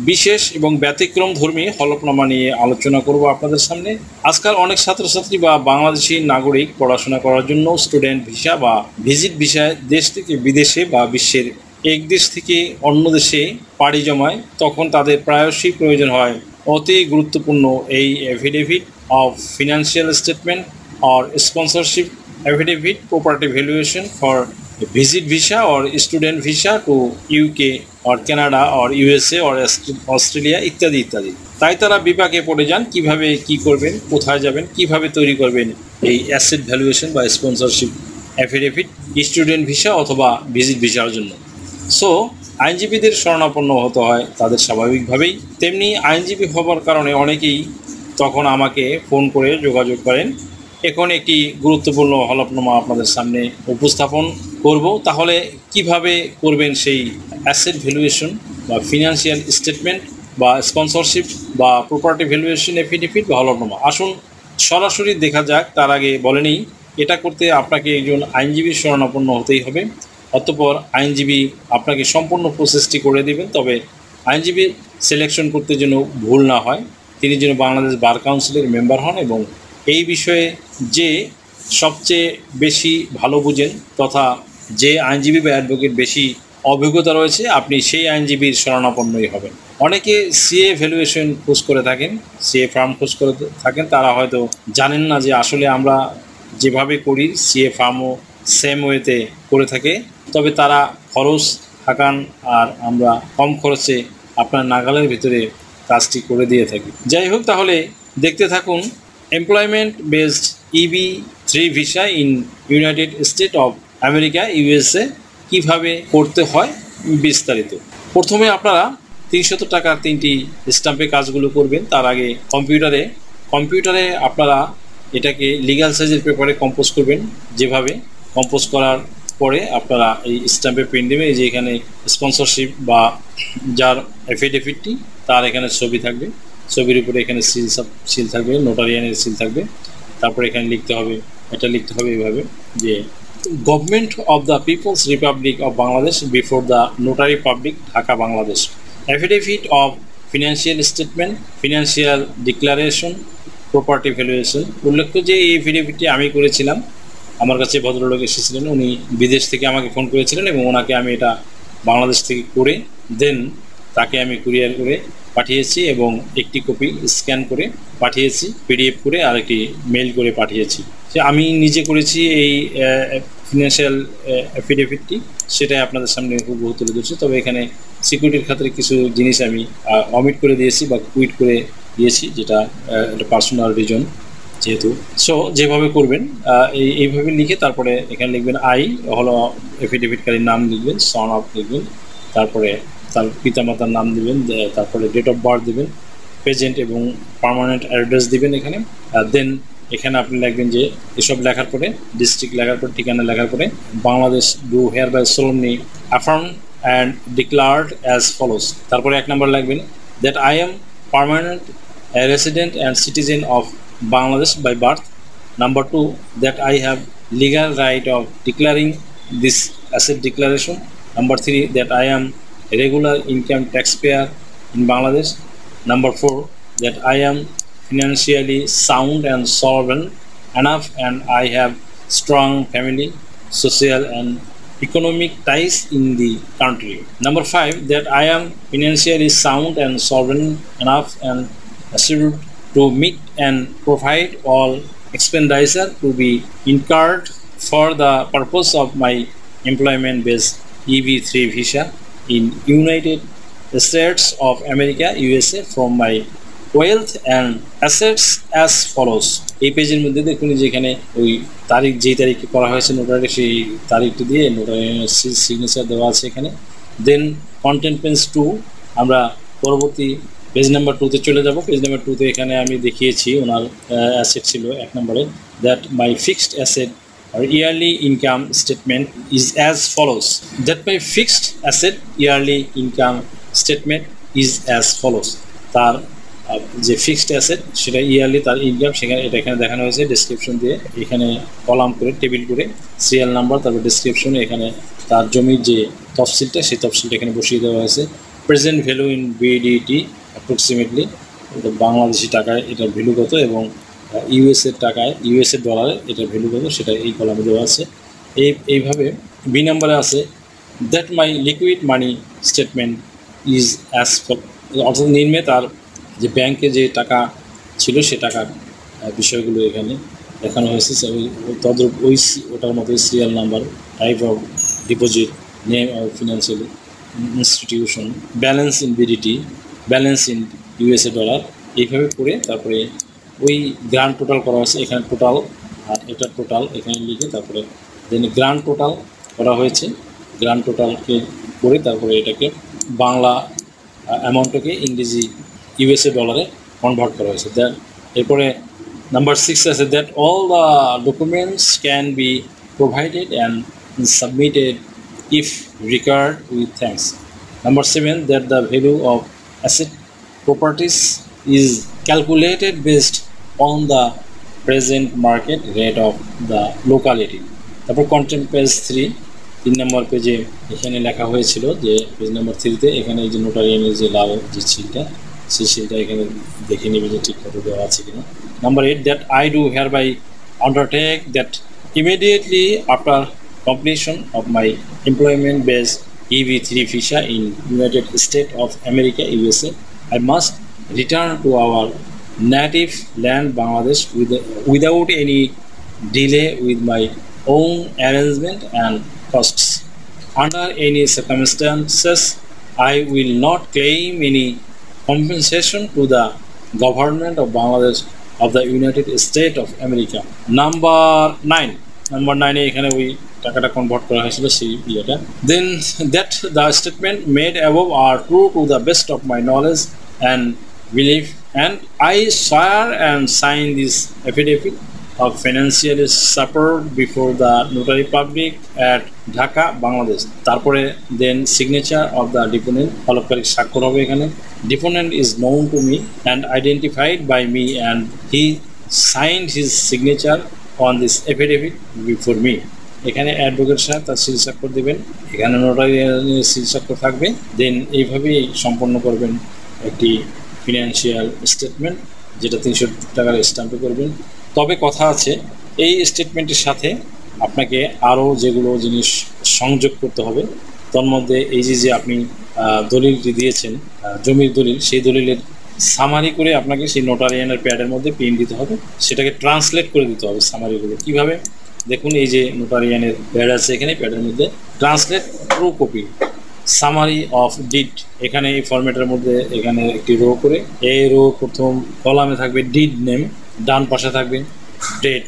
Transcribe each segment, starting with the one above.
বিশেষ এবং ব্যতিক্রমধর্মী হলফনামা নিয়ে আলোচনা করব আপনাদের সামনে। আজকাল অনেক ছাত্রছাত্রী বা বাংলাদেশি নাগরিক পড়াশোনা করার জন্য স্টুডেন্ট ভিসা বা ভিজিট ভিসায় দেশ থেকে বিদেশে বা বিশ্বের এক দেশ থেকে অন্য দেশে পাড়ি জমায়। তখন তাদের প্রায়শই প্রয়োজন হয় অতি গুরুত্বপূর্ণ এই affidavit of financial statement or sponsorship affidavit, property valuation for a visit visa or student visa to UK or Canada or USA or Australia ইত্যাদি ইত্যাদি। তাই তারা বিপাকে পড়ে যান কিভাবে কি করবেন, কোথায় যাবেন, কিভাবে তৈরি করবেন এই অ্যাসেট ভ্যালুয়েশন বা স্পন্সরশিপ অ্যাফিডেভিট স্টুডেন্ট ভিসা অথবা ভিজিট ভিসার জন্য। সো আইনজীবীদের শরণাপন্ন হতে হয় তাদের স্বাভাবিকভাবেই। তেমনি আইনজীবী হবার কারণে অনেকেই তখন আমাকে ফোন করে যোগাযোগ করেন। এখন একটি গুরুত্বপূর্ণ হলফনামা আপনাদের সামনে উপস্থাপন করব। তাহলে কিভাবে করবেন সেই অ্যাসেট ভ্যালুয়েশন বা ফিনান্সিয়াল স্টেটমেন্ট বা স্পন্সরশিপ বা প্রপার্টি ভ্যালুয়েশন এফিডেভিট বা হলফনামা, আসুন সরাসরি দেখা যাক। তার আগে বলে নিই, এটা করতে আপনাকে একজন আইনজীবীর শরণাপন্ন হতেই হবে। অতঃপর আইনজীবী আপনাকে সম্পূর্ণ প্রসেসটি করে দেবেন। তবে আইনজীবী সিলেকশন করতে যেন ভুল না হয়, তিনি যেন বাংলাদেশ বার কাউন্সিলের মেম্বার হন এবং এই বিষয়ে যে সবচেয়ে বেশি ভালো বুঝেন তথা যে আইনজীবী বা অ্যাডভোকেট বেশি অভিজ্ঞতা রয়েছে, আপনি সেই আইনজীবীর শরণাপন্নই হবেন। অনেকে সিএ ভ্যালুয়েশন খোঁজ করে থাকেন, সিএ ফার্ম খোঁজ করে থাকেন, তারা হয়তো জানেন না যে আসলে আমরা যেভাবে করি সিএ ফার্মও সেম ওয়েতে করে থাকে। তবে তারা খরচ হাঁকান আর আমরা কম খরচে আপনার নাগালের ভিতরে কাজটি করে দিয়ে থাকি। যাই হোক, তাহলে দেখতে থাকুন employment based EB-3 visa in United state of America USA কিভাবে করতে হয় বিস্তারিত। প্রথমে আপনারা 300 টাকার 3টি স্ট্যাম্পে কাজগুলো করবেন। তার আগে কম্পিউটারে আপনারা এটাকে লিগ্যাল সাইজের পেপারে কম্পোজ করবেন। যেভাবে কম্পোজ করার পরে আপনারা এই স্ট্যাম্পে প্রিন্ট দেবেন। এই যে এখানে স্পন্সরশিপ বা যার এফিডেভিটটি তার এখানে ছবি থাকবে, ছবির উপরে এখানে সিল থাকবে, নোটারিয়ানের সিল থাকবে। তারপরে এখানে লিখতে হবে এভাবে যে government of the people's republic of Bangladesh before the notary public, Dhaka, Bangladesh. Affidavit of financial statement, financial declaration, property valuation. উল্লেখ্য যে এই এফিডেভিটটি আমি করেছিলাম। আমার কাছে ভদ্রলোক এসেছিলেন, উনি বিদেশ থেকে আমাকে ফোন করেছিলেন এবং ওনাকে আমি এটা বাংলাদেশ থেকে করে দেন তাকে আমি কুরিয়ার করে পাঠিয়েছি এবং একটি কপি স্ক্যান করে পাঠিয়েছি, PDF করে আর একটি মেল করে পাঠিয়েছি। যে আমি নিজে করেছি এই ফিনান্সিয়াল অ্যাফিডেভিটটি, সেটাই আপনাদের সামনে হুবহু তুলে ধরছি। তবে এখানে সিকিউরিটির খাতিরে কিছু জিনিস আমি অমিট করে দিয়েছি বা কুইট করে দিয়েছি, যেটা একটা পার্সোনাল রিজন যেহেতু। সো যেভাবে করবেন এইভাবে লিখে তারপরে এখানে লিখবেন আই হলো এফিডেভিটকারীর নাম লিখবেন, সন অফ লিখবেন, তারপরে তার পিতামাতার নাম দেবেন, তারপরে ডেট অফ বার্থ দেবেন, প্রেজেন্ট এবং পার্মানেন্ট অ্যাড্রেস দেবেন এখানে। দেন এখানে আপনি লিখবেন যে এসব লেখার পরে ডিস্ট্রিক্ট লেখার পরে ঠিকানা লেখার পরে বাংলাদেশ ডু হেয়ার বাই solemnly affirm and declared as follows। তারপরে 1 নম্বর লিখবেন that I am permanent resident and citizen of Bangladesh by birth. Number 2, that I have legal right of declaring this asset declaration. Number 3, that I am a regular income taxpayer in Bangladesh. Number 4, that I am financially sound and solvent enough and I have strong family, social and economic ties in the country. Number 5, that I am financially sound and solvent enough and assured to meet and provide all expenditure to be incurred for the purpose of my employment-based EB-3 visa in United States of America USA from my wealth and assets as follows। এই পেজের মধ্যে দেখুন যেখানে ওই তারিখ যেই তারিখে করা হয়েছে নোটারি, সেই তারিখটি দিয়ে নোটারির সিগনেচার দেওয়া আছে এখানে। দেন কন্টেন্ট পেজ 2, আমরা পরবর্তী পেজ নাম্বার 2-তে চলে যাব। পেজ নাম্বার 2-তে এখানে আমি দেখিয়েছি ওনার অ্যাসেট ছিল 1 নম্বরে, that my fixed asset or yearly income statement is as follows। That my fixed asset yearly income statement is as follows। তার যে ফিক্সড অ্যাসেট সেটা ইয়ারলি তার ইনকাম সেখানে এটা এখানে দেখানো হয়েছে ডেসক্রিপশন দিয়ে, এখানে কলাম করে টেবিল করে সিরিয়াল নাম্বার তারপর ডেসক্রিপশনে এখানে তার জমির যে তফসিলটা সেই তফসিলটা এখানে বসিয়ে দেওয়া হয়েছে। Present value in BDT approximately, এটা বাংলাদেশি টাকায় এটার ভ্যালু কত, এবং ইউএসএর টাকায় ইউএসএ ডলারে এটার ভ্যালু কত সেটা এই কলামে দেওয়া আছে। এইভাবে বি নাম্বারে আছে that my liquid money statement is as follows, অর্থাৎ নিম্নে তার যে ব্যাংকে যে টাকা ছিল সে টাকার বিষয়গুলো এখানে দেখানো হয়েছে। তদ্রূপ ওটার মতো serial number, type of deposit, name of financial institution, balance in BDT, balance in USA dollar, এইভাবে করে তারপরে ওই গ্রান্ড টোটাল করা হয়েছে। এখানে টোটাল আর এটা টোটাল এখানে লিখে তারপরে দেন গ্রান্ড টোটাল করা হয়েছে। গ্রান্ড টোটালকে করে তারপরে এটাকে বাংলা অ্যামাউন্টটাকে ইংরেজি ইউএসএ ডলারে কনভার্ট করা হয়েছে। দেন এরপরে নাম্বার 6 আছে that all the documents can be provided and submitted if required with thanks. Number 7 that the value of asset properties is calculated based on the present market rate of the locality. তারপর content page 3 নম্বর পেজে এখানে লেখা হয়েছিল যে page number 3-তে এখানে এই যে নোটারিয়ানের যে লাল যে সিলটা, সেই সিলটা এখানে দেখে নেবে যে ঠিক মতো দেওয়া আছে কিনা। Number 8 that I do hereby undertake that immediately after completion of my employment-based EB3 visa in United States of America USA, I must return to our native land Bangladesh without any delay with my own arrangement and costs. Under any circumstances, I will not claim any compensation to the government of Bangladesh of the United States of America. Number 9 এখানে ওই টাকাটা convert করা হয়েছিল সেই ইয়েটা। Then that the statement made above are true to the best of my knowledge and believe and I swear and sign this affidavit of financial support before the notary public at Dhaka, Bangladesh. তারপরে then signature of the deponent, হলফকারী স্বাক্ষর হবে এখানে। Deponent is known to me and identified by me and he signed his signature on this affidavit before me. এখানে advocate সাহেব তার seal স্বাক্ষর দেবেন, এখানে নোটারিয়ানের সিল স্বাক্ষর থাকবে। দেন এইভাবেই সম্পন্ন করবেন একটি ফিনান্সিয়াল স্টেটমেন্ট, যেটা 300 টাকার স্ট্যাম্পে করবেন। তবে কথা আছে, এই স্টেটমেন্টের সাথে আপনাকে আরও যেগুলো জিনিস সংযোগ করতে হবে, তন্মধ্যে এই যে আপনি দলিলটি দিয়েছেন জমির দলিল, সেই দলিলের সামারি করে আপনাকে সেই নোটারিয়ানের প্যাডের মধ্যে প্রিন্ট দিতে হবে, সেটাকে ট্রান্সলেট করে দিতে হবে সামারিগুলো। কীভাবে দেখুন, এই যে নোটারিয়ানের প্যাড আছে এখানে, প্যাডের মধ্যে translate true copy summary of did, এখানে এই ফরম্যাটের মধ্যে এখানে একটি রো করে, এই রো প্রথম কলামে থাকবে ডিড নেম, ডান পাশে থাকবে ডেট,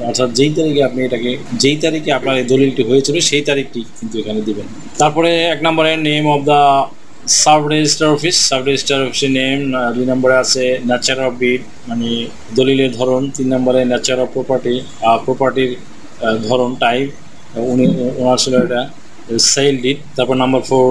অর্থাৎ যেই তারিখে আপনি এটাকে, যেই তারিখে আপনার এই দলিলটি হয়েছিল সেই তারিখটি কিন্তু এখানে দিবেন। তারপরে 1 নম্বরে name of the sub registrar office, sub registrar অফিসের নেম। 2 নম্বরে আছে নেচার অফ ডিড, মানে দলিলের ধরন। 3 নম্বরে নেচার অফ প্রপার্টি, প্রপার্টির ধরন, টাইপ, ওনার ছিল এটা সেল ডিড। তারপর নাম্বার 4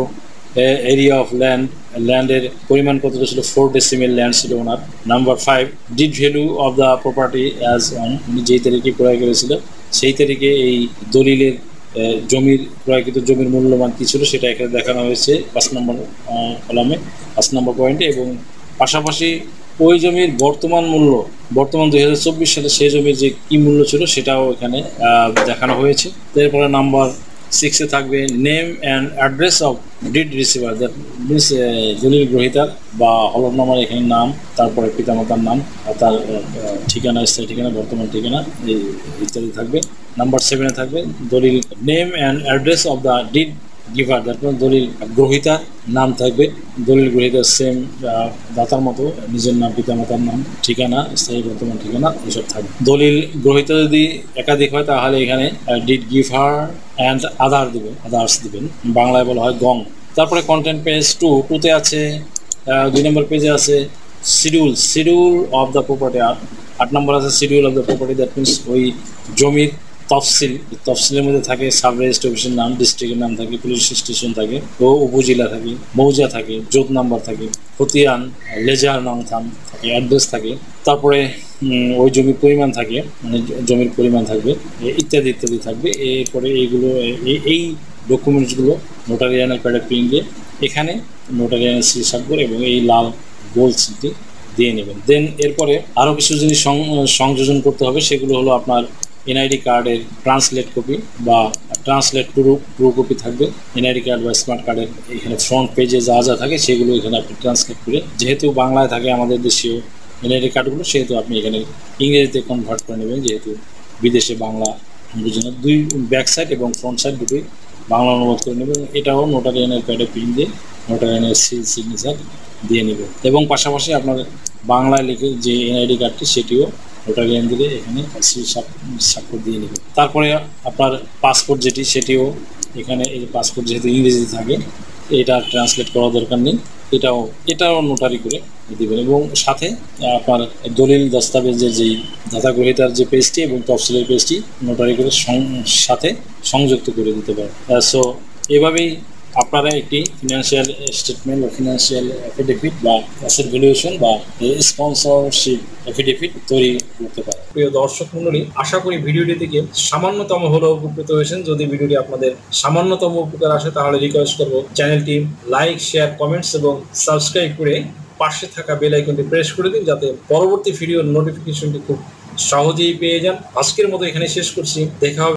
এরিয়া অফ ল্যান্ড, ল্যান্ডের পরিমাণ কতটা ছিল, 4 ডেসিমেল ল্যান্ড ছিল ওনার। Number 5 deed value of the property as on, উনি যেই তারিখে ক্রয় করেছিল সেই তারিখে এই দলিলের জমির ক্রয়কৃত জমির মূল্যমান কী ছিল সেটা এখানে দেখানো হয়েছে 5 নম্বর কলামে, 5 নম্বর পয়েন্টে। এবং পাশাপাশি ওই জমির বর্তমান মূল্য, বর্তমান 2024 সালে সেই জমির যে কী মূল্য ছিল সেটাও এখানে দেখানো হয়েছে। এরপরে নাম্বার 6-এ থাকবে name and address of did receiver, that means দলিল গ্রহীতার বা হলফনামার এখানে নাম, তারপরে পিতামাতার নাম, তার ঠিকানা, স্থায়ী ঠিকানা, বর্তমান ঠিকানা ইত্যাদি থাকবে। নাম্বার 7-এ থাকবে দলিল name and address of the did giver, that means দলিল গ্রহীতার নাম থাকবে, দলিল গ্রহীতার সেম দাতার মতো নিজের নাম, পিতামাতার নাম, ঠিকানা, স্থায়ী বর্তমান ঠিকানা, এসব থাকবে। দলিল গ্রহীতা যদি একাধিক হয় তাহলে এখানে ডিড গিভার অ্যান্ড আদার দিবেন, আদার্স দিবেন, বাংলায় বলা হয় গং। তারপরে কন্টেন্ট পেজ 2-তে আছে 2 নম্বর পেজে আছে শিডিউল অফ দ্য প্রপার্টি। 8 নম্বর আছে schedule of the property, that means ওই জমির তফসিলের মধ্যে থাকে সাব রেজিস্ট্রি অফিসের নাম, ডিস্ট্রিক্টের নাম থাকে, পুলিশ স্টেশন থাকে, ও উপজেলা থাকে, মৌজা থাকে, জোট নাম্বার থাকে, খতিয়ান, লেজার নাম থাকে, অ্যাড্রেস থাকে, তারপরে ওই জমির পরিমাণ থাকে, মানে জমির পরিমাণ থাকবে, ইত্যাদি ইত্যাদি থাকবে। এরপরে এইগুলো এই ডকুমেন্টসগুলো নোটারিয়ানের প্যাডে প্রিন্ট দিয়ে এখানে নোটারিয়ানের সিল স্বাক্ষর এবং এই লাল গোল সিলটি দিয়ে নেবেন। দেন এরপরে আরও কিছু জিনিস সংযোজন করতে হবে, সেগুলো হলো আপনার এনআইডি কার্ডের ট্রান্সলেট কপি বা ট্রান্সলেট ট্রু কপি থাকবে। এনআইডি কার্ড বা স্মার্ট কার্ডের এখানে ফ্রন্ট পেজে যা যা থাকে সেগুলো এখানে আপনি ট্রান্সলেট করে, যেহেতু বাংলায় থাকে আমাদের দেশীয় এনআইডি কার্ডগুলো, সেহেতু আপনি এখানে ইংরেজিতে কনভার্ট করে নেবেন, যেহেতু বিদেশে বাংলা জন্য দুই ব্যাক সাইড এবং ফ্রন্ট সাইড দুটোই বাংলা অনুবাদ করে নেবেন। এটাও নোটারিয়ানের প্যাডে প্রিন্ট দিয়ে নোটারিয়ানের সিগনেচার দিয়ে নেবেন এবং পাশাপাশি আপনার বাংলায় লিখে যে এনআইডি কার্ডটি সেটিও নোটারিয়ান দিলে এখানে স্বাক্ষর দিয়ে নেবেন। তারপরে আপনার পাসপোর্ট যেটি সেটিও এখানে, এই পাসপোর্ট যেহেতু ইংরেজিতে থাকে এটা ট্রান্সলেট করার দরকার নেই, এটাও নোটারি করে দেবেন এবং সাথে আপনার দলিল দস্তাবেজের যেই দাতা গ্রহীতার যে পেজটি এবং তফসিলের পেজটি নোটারি করে সাথে সংযুক্ত করে দিতে পারেন। সো এভাবেই আপনারা একটি ফিনান্সিয়াল স্টেটমেন্ট বা ফিনান্সিয়াল অ্যাফিডেভিট বা অ্যাসেট ভ্যালুয়েশন বা স্পন্সরশিপ অ্যাফিডেভিট তৈরি করতে পারেন। প্রিয় দর্শক মণ্ডলী, আশা করি ভিডিওটি থেকে সামান্যতম হলেও উপকৃত হয়েছেন। যদি ভিডিওটি আপনাদের সামান্যতম উপকার আসে তাহলে রিকোয়েস্ট করব চ্যানেলটি লাইক, শেয়ার, কমেন্টস এবং সাবস্ক্রাইব করে পাশে থাকা বেল আইকনটি প্রেস করে দিন, যাতে পরবর্তী ভিডিওর নোটিফিকেশনটি খুব সহজেই পেয়ে যান। আজকের মতো এখানে শেষ করছি, দেখা হবে